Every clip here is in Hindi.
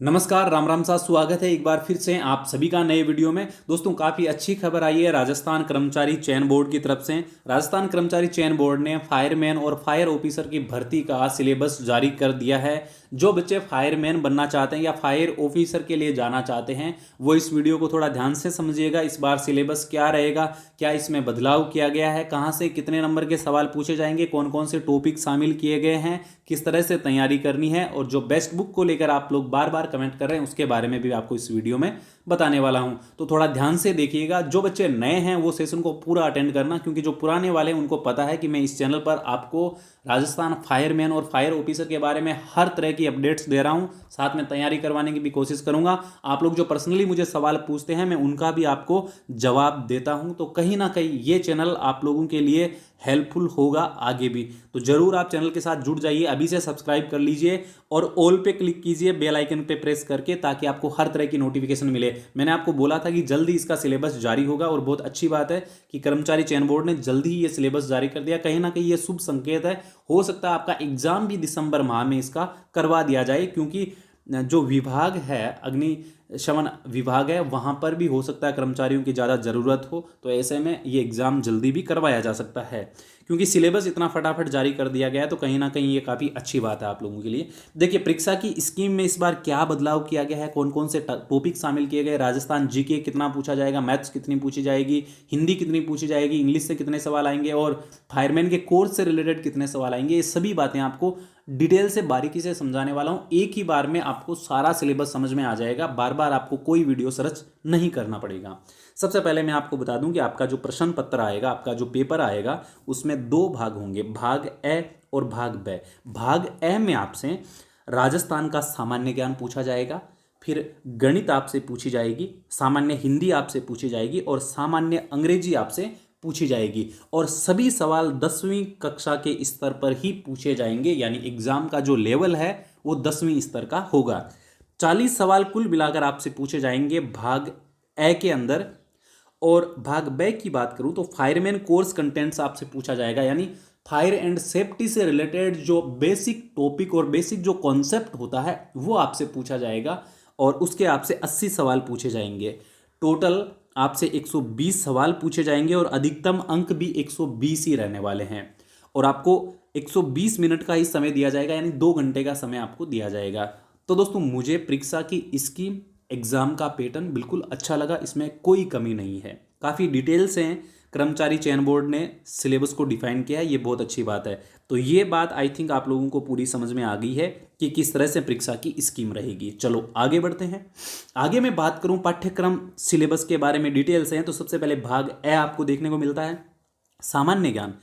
नमस्कार, राम राम सा स्वागत है एक बार फिर से आप सभी का नए वीडियो में। दोस्तों, काफ़ी अच्छी खबर आई है राजस्थान कर्मचारी चयन बोर्ड की तरफ से। राजस्थान कर्मचारी चयन बोर्ड ने फायरमैन और फायर ऑफिसर की भर्ती का सिलेबस जारी कर दिया है। जो बच्चे फायरमैन बनना चाहते हैं या फायर ऑफिसर के लिए जाना चाहते हैं वो इस वीडियो को थोड़ा ध्यान से समझिएगा। इस बार सिलेबस क्या रहेगा, क्या इसमें बदलाव किया गया है, कहाँ से कितने नंबर के सवाल पूछे जाएंगे, कौन कौन से टॉपिक शामिल किए गए हैं, किस तरह से तैयारी करनी है, और जो बेस्ट बुक को लेकर आप लोग बार बार कमेंट कर रहे हैं उसके बारे में भी आपको इस वीडियो में बताने वाला हूं। तो थोड़ा ध्यान से देखिएगा। जो बच्चे नए हैं वो सेशन को पूरा अटेंड करना, क्योंकि जो पुराने वाले हैं उनको पता है कि मैं इस चैनल पर आपको राजस्थान फायरमैन और फायर ऑफिसर के बारे में हर तरह की अपडेट्स दे रहा हूं, साथ में तैयारी करवाने की भी कोशिश करूंगा। आप लोग जो पर्सनली मुझे सवाल पूछते हैं मैं उनका भी आपको जवाब देता हूं। तो कहीं ना कहीं ये चैनल आप लोगों के लिए हेल्पफुल होगा आगे भी। तो जरूर आप चैनल के साथ जुड़ जाइए, अभी से सब्सक्राइब कर लीजिए और ऑल पे क्लिक कीजिए बेल आइकन पे प्रेस करके, ताकि आपको हर तरह की नोटिफिकेशन मिले। मैंने आपको बोला था कि जल्दी इसका सिलेबस जारी होगा और बहुत अच्छी बात है कि कर्मचारी चयन बोर्ड ने जल्दी ही ये सिलेबस जारी कर दिया। कहीं ना कहीं ये शुभ संकेत है। हो सकता है आपका एग्जाम भी दिसंबर माह में इसका करवा दिया जाए, क्योंकि जो विभाग है अग्निशमन विभाग है वहाँ पर भी हो सकता है कर्मचारियों की ज़्यादा ज़रूरत हो, तो ऐसे में ये एग्ज़ाम जल्दी भी करवाया जा सकता है। क्योंकि सिलेबस इतना फटाफट जारी कर दिया गया है तो कहीं ना कहीं ये काफ़ी अच्छी बात है आप लोगों के लिए। देखिए, परीक्षा की स्कीम में इस बार क्या बदलाव किया गया है, कौन कौन से टॉपिक शामिल किए गए। राजस्थान जीके कितना पूछा जाएगा, मैथ्स कितनी पूछी जाएगी, हिंदी कितनी पूछी जाएगी, इंग्लिश से कितने सवाल आएंगे और फायरमैन के कोर्स से रिलेटेड कितने सवाल आएंगे, ये सभी बातें आपको डिटेल से बारीकी से समझाने वाला हूं। एक ही बार में आपको सारा सिलेबस समझ में आ जाएगा, बार बार आपको कोई वीडियो सर्च नहीं करना पड़ेगा। सबसे पहले मैं आपको बता दूं कि आपका जो प्रश्न पत्र आएगा, आपका जो पेपर आएगा, उसमें दो भाग होंगे, भाग ए और भाग ब। भाग ए में आपसे राजस्थान का सामान्य ज्ञान पूछा जाएगा, फिर गणित आपसे पूछी जाएगी, सामान्य हिंदी आपसे पूछी जाएगी और सामान्य अंग्रेजी आपसे पूछी जाएगी। और सभी सवाल 10वीं कक्षा के स्तर पर ही पूछे जाएंगे, यानी एग्जाम का जो लेवल है वो 10वीं स्तर का होगा। 40 सवाल कुल मिलाकर आपसे पूछे जाएंगे भाग ए के अंदर। और भाग बे की बात करूं तो फायरमैन कोर्स कंटेंट्स आपसे पूछा जाएगा, यानी फायर एंड सेफ्टी से रिलेटेड जो बेसिक टॉपिक और बेसिक जो कॉन्सेप्ट होता है वो आपसे पूछा जाएगा और उसके आपसे 80 सवाल पूछे जाएंगे। टोटल आपसे 120 सवाल पूछे जाएंगे और अधिकतम अंक भी 120 ही रहने वाले हैं। और आपको 120 मिनट का ही समय दिया जाएगा, यानी 2 घंटे का समय आपको दिया जाएगा। तो दोस्तों, मुझे परीक्षा की स्कीम, एग्जाम का पैटर्न बिल्कुल अच्छा लगा, इसमें कोई कमी नहीं है। काफ़ी डिटेल से कर्मचारी चयन बोर्ड ने सिलेबस को डिफाइन किया है, ये बहुत अच्छी बात है। तो ये बात आई थिंक आप लोगों को पूरी समझ में आ गई है कि किस तरह से परीक्षा की स्कीम रहेगी। चलो आगे बढ़ते हैं। आगे मैं बात करूं पाठ्यक्रम सिलेबस के बारे में डिटेल से, तो सबसे पहले भाग ए आपको देखने को मिलता है, सामान्य ज्ञान।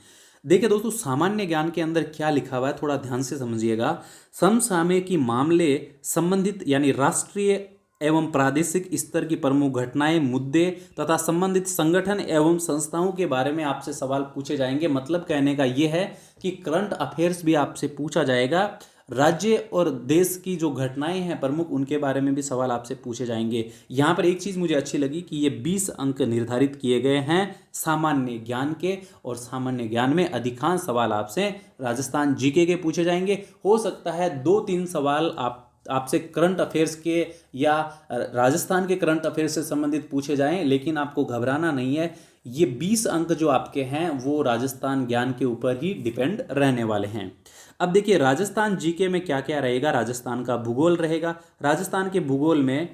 देखिए दोस्तों, सामान्य ज्ञान के अंदर क्या लिखा हुआ है थोड़ा ध्यान से समझिएगा। समसामयिक मामले संबंधित यानी राष्ट्रीय एवं प्रादेशिक स्तर की प्रमुख घटनाएं, मुद्दे तथा संबंधित संगठन एवं संस्थाओं के बारे में आपसे सवाल पूछे जाएंगे। मतलब कहने का यह है कि करंट अफेयर्स भी आपसे पूछा जाएगा। राज्य और देश की जो घटनाएं हैं प्रमुख, उनके बारे में भी सवाल आपसे पूछे जाएंगे। यहाँ पर एक चीज़ मुझे अच्छी लगी कि ये 20 अंक निर्धारित किए गए हैं सामान्य ज्ञान के, और सामान्य ज्ञान में अधिकांश सवाल आपसे राजस्थान जीके के पूछे जाएंगे। हो सकता है 2-3 सवाल आपसे करंट अफेयर्स के या राजस्थान के करंट अफेयर्स से संबंधित पूछे जाएं, लेकिन आपको घबराना नहीं है। ये 20 अंक जो आपके हैं वो राजस्थान ज्ञान के ऊपर ही डिपेंड रहने वाले हैं। अब देखिए, राजस्थान जीके में क्या क्या रहेगा। राजस्थान का भूगोल रहेगा। राजस्थान के भूगोल में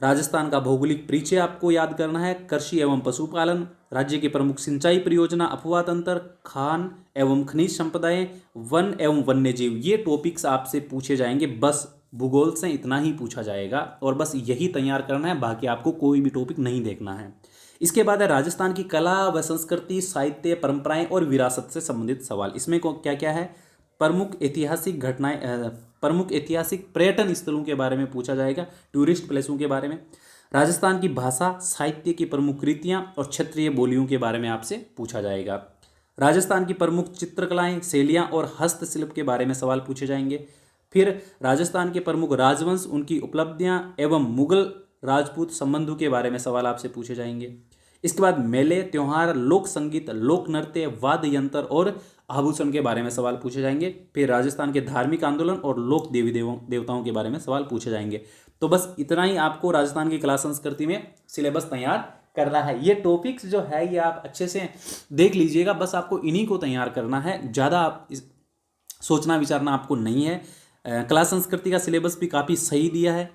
राजस्थान का भौगोलिक परिचय आपको याद करना है, कृषि एवं पशुपालन, राज्य की प्रमुख सिंचाई परियोजना, अफवाह तंत्र, खान एवं खनिज संपदाएं, वन एवं वन्यजीव, ये टॉपिक्स आपसे पूछे जाएंगे। बस भूगोल से इतना ही पूछा जाएगा और बस यही तैयार करना है, बाकी आपको कोई भी टॉपिक नहीं देखना है। इसके बाद है राजस्थान की कला व संस्कृति, साहित्य, परंपराएं और विरासत से संबंधित सवाल। इसमें क्या क्या है, प्रमुख ऐतिहासिक घटनाएं, प्रमुख ऐतिहासिक पर्यटन स्थलों के बारे में पूछा जाएगा, टूरिस्ट प्लेसों के बारे में। राजस्थान की भाषा, साहित्य की प्रमुख कृतियां और क्षेत्रीय बोलियों के बारे में आपसे पूछा जाएगा। राजस्थान की प्रमुख चित्रकलाएं, शैलियां और हस्तशिल्प के बारे में सवाल पूछे जाएंगे। फिर राजस्थान के प्रमुख राजवंश, उनकी उपलब्धियां एवं मुगल राजपूत संबंधों के बारे में सवाल आपसे पूछे जाएंगे। इसके बाद मेले, त्योहार, लोक संगीत, लोक नृत्य, वाद्य यंत्र और आभूषण के बारे में सवाल पूछे जाएंगे। फिर राजस्थान के धार्मिक आंदोलन और लोक देवी देवताओं के बारे में सवाल पूछे जाएंगे। तो बस इतना ही आपको राजस्थान की कला संस्कृति में सिलेबस तैयार करना है। ये टॉपिक्स जो है ये आप अच्छे से देख लीजिएगा, बस आपको इन्हीं को तैयार करना है, ज़्यादा आप सोचना विचारना आपको नहीं है। कला संस्कृति का सिलेबस भी काफ़ी सही दिया है,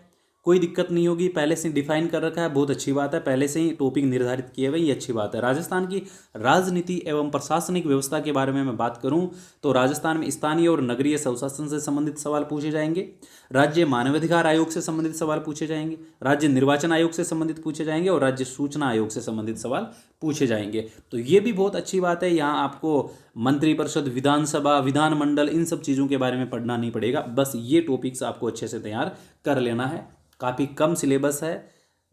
कोई दिक्कत नहीं होगी, पहले से डिफाइन कर रखा है, बहुत अच्छी बात है, पहले से ही टॉपिक निर्धारित किए हुए, ये अच्छी बात है। राजस्थान की राजनीति एवं प्रशासनिक व्यवस्था के बारे में मैं बात करूं तो राजस्थान में स्थानीय और नगरीय स्वशासन से संबंधित सवाल पूछे जाएंगे, राज्य मानवाधिकार आयोग से संबंधित सवाल पूछे जाएंगे, राज्य निर्वाचन आयोग से संबंधित पूछे जाएंगे और राज्य सूचना आयोग से संबंधित सवाल पूछे जाएंगे। तो ये भी बहुत अच्छी बात है, यहाँ आपको मंत्रिपरिषद, विधानसभा, विधानमंडल, इन सब चीज़ों के बारे में पढ़ना नहीं पड़ेगा, बस ये टॉपिक्स आपको अच्छे से तैयार कर लेना है। काफ़ी कम सिलेबस है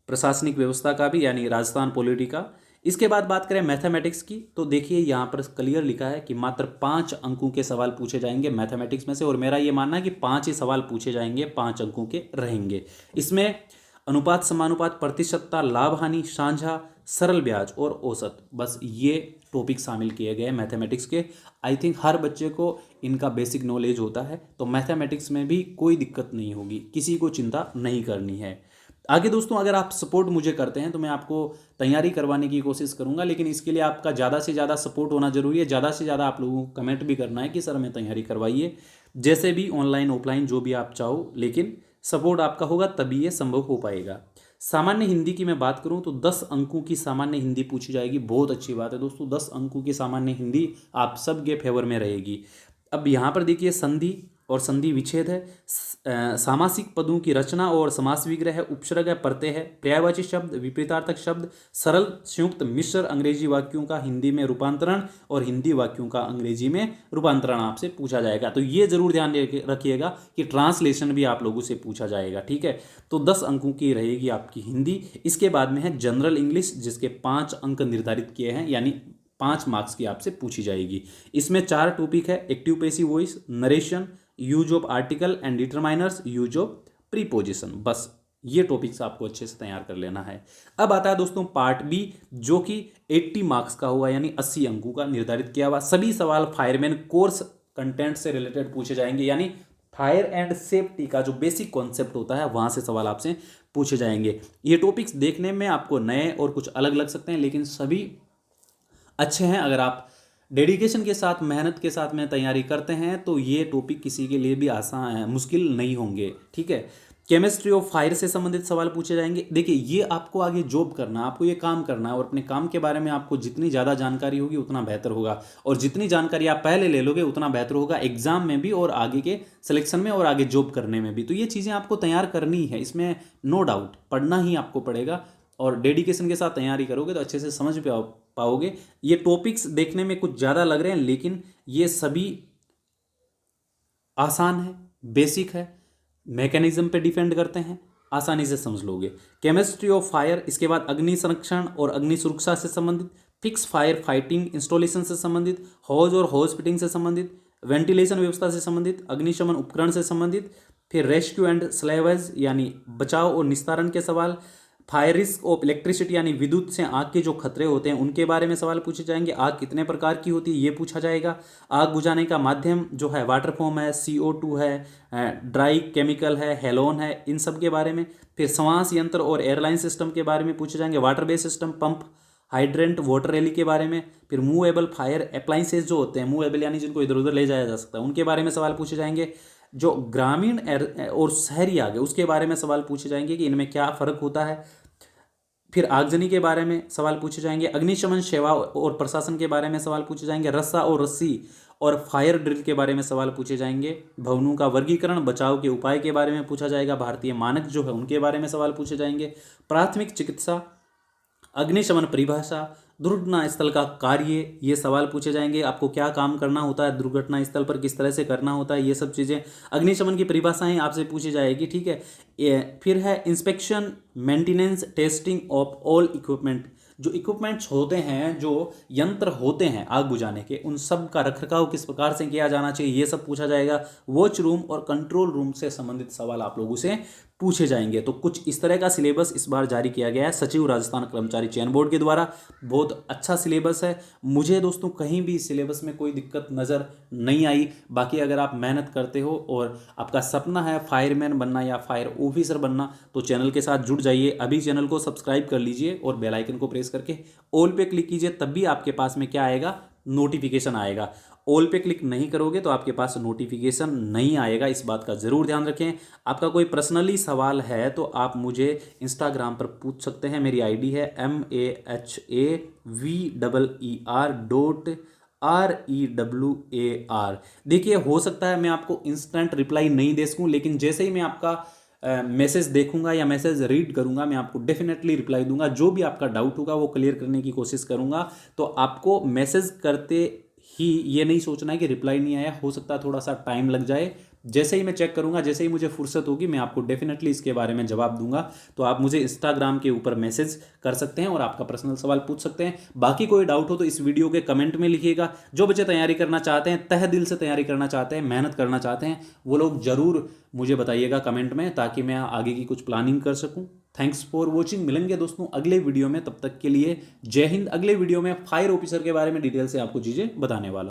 प्रशासनिक व्यवस्था का भी, यानी राजस्थान पॉलिटी का। इसके बाद बात करें मैथमेटिक्स की, तो देखिए यहाँ पर क्लियर लिखा है कि मात्र 5 अंकों के सवाल पूछे जाएंगे मैथमेटिक्स में से, और मेरा ये मानना है कि 5 ही सवाल पूछे जाएंगे, 5 अंकों के रहेंगे। इसमें अनुपात, समानुपात, प्रतिशतता, लाभ हानि, साझा, सरल ब्याज और औसत, बस ये टॉपिक शामिल किए गए मैथमेटिक्स के। आई थिंक हर बच्चे को इनका बेसिक नॉलेज होता है, तो मैथमेटिक्स में भी कोई दिक्कत नहीं होगी, किसी को चिंता नहीं करनी है। आगे दोस्तों अगर आप सपोर्ट मुझे करते हैं तो मैं आपको तैयारी करवाने की कोशिश करूंगा, लेकिन इसके लिए आपका ज़्यादा से ज़्यादा सपोर्ट होना जरूरी है। ज़्यादा से ज़्यादा आप लोगों को कमेंट भी करना है कि सर हमें तैयारी करवाइए, जैसे भी ऑनलाइन ऑफलाइन जो भी आप चाहो, लेकिन सपोर्ट आपका होगा तभी ये संभव हो पाएगा। सामान्य हिंदी की मैं बात करूं तो 10 अंकों की सामान्य हिंदी पूछी जाएगी, बहुत अच्छी बात है दोस्तों, 10 अंकों की सामान्य हिंदी आप सबके फेवर में रहेगी। अब यहाँ पर देखिए संधि और संधि विच्छेद है, सामासिक पदों की रचना और समास विग्रह है, उपसर्ग है, प्रत्यय है, पर्यायवाची शब्द, विपरीतार्थक शब्द, सरल, संयुक्त, मिश्र अंग्रेजी वाक्यों का हिंदी में रूपांतरण और हिंदी वाक्यों का अंग्रेजी में रूपांतरण आपसे पूछा जाएगा। तो ये जरूर ध्यान रखिएगा कि ट्रांसलेशन भी आप लोगों से पूछा जाएगा, ठीक है। तो 10 अंकों की रहेगी आपकी हिंदी। इसके बाद में है जनरल इंग्लिश, जिसके 5 अंक निर्धारित किए हैं, यानी 5 मार्क्स की आपसे पूछी जाएगी। इसमें 4 टॉपिक है, active passive voice, narration, use of article and determiners, use of preposition, बस ये टॉपिक्स आपको अच्छे से तैयार कर लेना है। अब आता है दोस्तों पार्ट बी, जो कि 80 मार्क्स का हुआ, यानी 80 अंकों का निर्धारित किया हुआ। सभी सवाल फायरमैन कोर्स कंटेंट से रिलेटेड पूछे जाएंगे, यानी फायर एंड सेफ्टी का जो बेसिक कॉन्सेप्ट होता है वहां से सवाल आपसे पूछे जाएंगे। ये टॉपिक्स देखने में आपको नए और कुछ अलग लग सकते हैं, लेकिन सभी अच्छे हैं। अगर आप डेडिकेशन के साथ, मेहनत के साथ में तैयारी करते हैं तो ये टॉपिक किसी के लिए भी आसान है, मुश्किल नहीं होंगे, ठीक है। केमिस्ट्री ऑफ फायर से संबंधित सवाल पूछे जाएंगे। देखिए ये आपको आगे जॉब करना है, आपको ये काम करना है, और अपने काम के बारे में आपको जितनी ज़्यादा जानकारी होगी उतना बेहतर होगा, और जितनी जानकारी आप पहले ले लोगे उतना बेहतर होगा एग्जाम में भी और आगे के सिलेक्शन में और आगे जॉब करने में भी। तो ये चीज़ें आपको तैयार करनी है, इसमें नो डाउट, पढ़ना ही आपको पड़ेगा, और डेडिकेशन के साथ तैयारी करोगे तो अच्छे से समझ पाओगे। ये टॉपिक्स देखने में कुछ ज़्यादा लग रहे हैं, लेकिन ये सभी आसान है, बेसिक है, मैकेनिज्म पे डिपेंड करते हैं, आसानी से समझ लोगे। केमिस्ट्री ऑफ फायर, इसके बाद अग्नि संरक्षण और अग्नि सुरक्षा से संबंधित, फिक्स फायर फाइटिंग इंस्टॉलेशन से संबंधित, हॉज और हॉज फिटिंग से संबंधित, वेंटिलेशन व्यवस्था से संबंधित, अग्निशमन उपकरण से संबंधित, फिर रेस्क्यू एंड सलेवेज यानी बचाव और निस्तारण के सवाल, फायर रिस्क ऑफ इलेक्ट्रिसिटी यानी विद्युत से आग के जो खतरे होते हैं उनके बारे में सवाल पूछे जाएंगे। आग कितने प्रकार की होती है ये पूछा जाएगा। आग बुझाने का माध्यम जो है वाटर फॉर्म है, CO2 है, ड्राई केमिकल है, हेलोन है, इन सब के बारे में। फिर श्वास यंत्र और एयरलाइन सिस्टम के बारे में पूछे जाएंगे, water based system, pump, hydrant, water rally के बारे में। फिर मूवेबल फायर अप्लाइंसेज जो होते हैं, मूवेबल यानी जिनको इधर उधर ले जाया जा सकता है, उनके बारे में सवाल पूछे जाएंगे। जो ग्रामीण और शहरी आग है उसके बारे में सवाल पूछे जाएंगे कि इनमें क्या फ़र्क होता है। फिर आगजनी के बारे में सवाल पूछे जाएंगे। अग्निशमन सेवा और प्रशासन के बारे में सवाल पूछे जाएंगे। रस्सा और रस्सी और फायर ड्रिल के बारे में सवाल पूछे जाएंगे। भवनों का वर्गीकरण, बचाव के उपाय के बारे में पूछा जाएगा। भारतीय मानक जो है उनके बारे में सवाल पूछे जाएंगे। प्राथमिक चिकित्सा, अग्निशमन परिभाषा, दुर्घटना स्थल का कार्य, ये सवाल पूछे जाएंगे। आपको क्या काम करना होता है दुर्घटना स्थल पर, किस तरह से करना होता है, ये सब चीज़ें अग्निशमन की परिभाषाएं आपसे पूछी जाएगी, ठीक है। फिर है inspection, maintenance, testing of all equipment, जो इक्विपमेंट्स होते हैं, जो यंत्र होते हैं आग बुझाने के, उन सब का रखरखाव किस प्रकार से किया जाना चाहिए, ये सब पूछा जाएगा। वॉच रूम और कंट्रोल रूम से संबंधित सवाल आप लोगों से पूछे जाएंगे। तो कुछ इस तरह का सिलेबस इस बार जारी किया गया है सचिव राजस्थान कर्मचारी चयन बोर्ड के द्वारा। बहुत अच्छा सिलेबस है। मुझे दोस्तों कहीं भी सिलेबस में कोई दिक्कत नज़र नहीं आई। बाकी अगर आप मेहनत करते हो और आपका सपना है फायरमैन बनना या फायर ऑफिसर बनना, तो चैनल के साथ जुड़ जाइए। अभी चैनल को सब्सक्राइब कर लीजिए और बेल आइकन को प्रेस करके ऑल पे क्लिक कीजिए, तब भी आपके पास में क्या आएगा, नोटिफिकेशन आएगा। ऑल पे क्लिक नहीं करोगे तो आपके पास नोटिफिकेशन नहीं आएगा, इस बात का ज़रूर ध्यान रखें। आपका कोई पर्सनली सवाल है तो आप मुझे इंस्टाग्राम पर पूछ सकते हैं। मेरी आईडी है MAHAVER.REWAR। देखिए, हो सकता है मैं आपको इंस्टेंट रिप्लाई नहीं दे सकूं, लेकिन जैसे ही मैं आपका मैसेज देखूंगा या मैसेज रीड करूंगा, मैं आपको डेफिनेटली रिप्लाई दूंगा। जो भी आपका डाउट होगा वो क्लियर करने की कोशिश करूंगा। तो आपको मैसेज करते ही ये नहीं सोचना है कि रिप्लाई नहीं आया, हो सकता है थोड़ा सा टाइम लग जाए। जैसे ही मैं चेक करूंगा, जैसे ही मुझे फुर्सत होगी, मैं आपको डेफिनेटली इसके बारे में जवाब दूंगा। तो आप मुझे इंस्टाग्राम के ऊपर मैसेज कर सकते हैं और आपका पर्सनल सवाल पूछ सकते हैं। बाकी कोई डाउट हो तो इस वीडियो के कमेंट में लिखिएगा। जो बच्चे तैयारी करना चाहते हैं, तह दिल से तैयारी करना चाहते हैं, मेहनत करना चाहते हैं, वो लोग जरूर मुझे बताइएगा कमेंट में, ताकि मैं आगे की कुछ प्लानिंग कर सकूं। Thanks for watching. मिलेंगे दोस्तों अगले वीडियो में, तब तक के लिए जय हिंद। अगले वीडियो में फायर ऑफिसर के बारे में डिटेल से आपको चीज़ें बताने वाला।